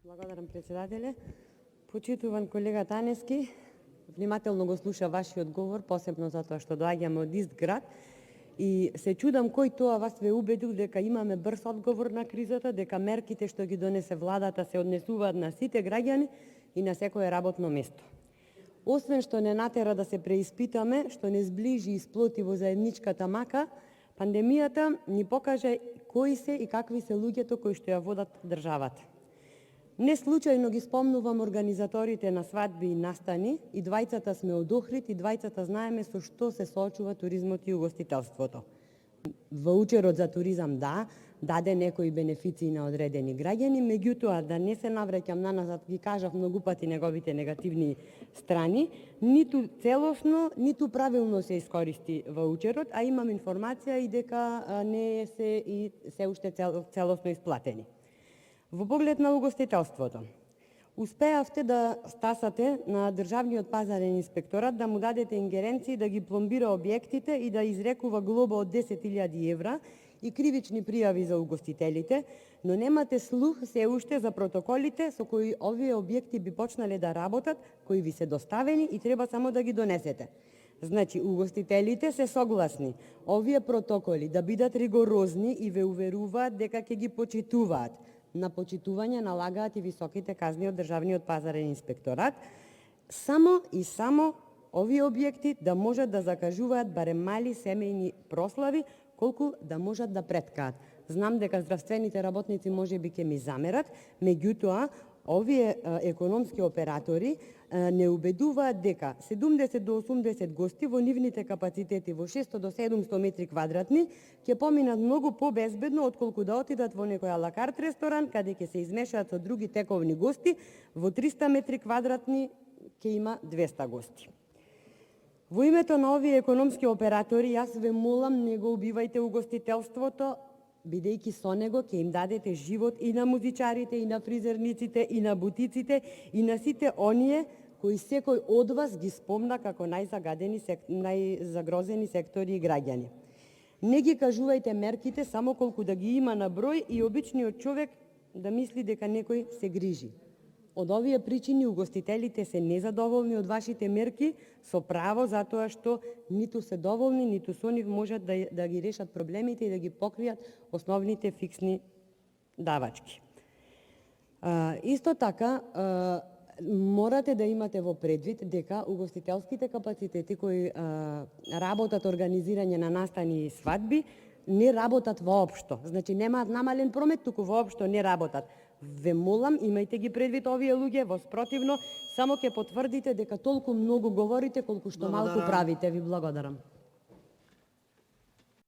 Благодарам, председателе. Почитуван колега Танески, внимателно го слуша вашиот говор, посебно затоа што доаѓаме од ист град. И се чудам кој тоа вас ве убедил дека имаме брз одговор на кризата, дека мерките што ги донесе владата се однесуваат на сите граѓани и на секое работно место. Освен што не натера да се преиспитаме, што не зближи и сплоти во заедничката мака, пандемијата ни покаже кои се и какви се луѓето кои што ја водат државата. Не случајно ги спомнувам организаторите на свадби и настани, и двајцата сме од Охрид, и двајцата знаеме со што се соочува туризмот и угостителството. Ваучерот за туризам даде некои бенефиции на одредени граѓани, меѓутоа да не се навраќам наназад, ги кажав многу пати неговите негативни страни, ниту целосно, ниту правилно се искористи ваучерот, а имам информација и дека не се и се уште целосно исплатени. Во поглед на угостителството, успеавте да стасате на Државниот пазарен инспекторат да му дадете ингеренции да ги пломбира објектите и да изрекува глоба од 10.000 евра и кривични пријави за угостителите, но немате слух се уште за протоколите со кои овие објекти би почнале да работат, кои ви се доставени и треба само да ги донесете. Значи, угостителите се согласни овие протоколи да бидат ригорозни и ве уверуваат дека ќе ги почитуваат. На почитување налагаат и високите казни од Државниот пазарен инспекторат, само и само овие објекти да можат да закажуваат барем мали семејни прослави, колку да можат да преткаат. Знам дека здравствените работници можеби ќе ми замерат, меѓутоа, овие економски оператори не убедуваат дека 70 до 80 гости во нивните капацитети во 600 до 700 метри квадратни ќе поминат многу побезбедно отколку да отидат во некој алакарт ресторан каде ќе се измешаат со други тековни гости, во 300 метри квадратни ќе има 200 гости. Во името на овие економски оператори, јас ве молам, не го убивајте угостителството, бидејќи со него ќе им дадете живот и на музичарите, и на фризерниците, и на бутиците, и на сите оние кои секој од вас ги спомна како најзагрозени сектори и граѓани. Не ги кажувајте мерките само колку да ги има на број и обичниот човек да мисли дека некој се грижи. Од овие причини угостителите се незадоволни од вашите мерки со право, затоа што ниту се доволни, ниту со нив можат да ги решат проблемите и да ги покријат основните фиксни давачки. Исто така, морате да имате во предвид дека угостителските капацитети кои работат организирање на настани и свадби не работат воопшто. Значи немаат намален промет, туку воопшто не работат. Ве молам, имајте ги предвид овие луѓе, во спротивно само ќе потврдите дека толку многу говорите колку што малку правите. Ви благодарам.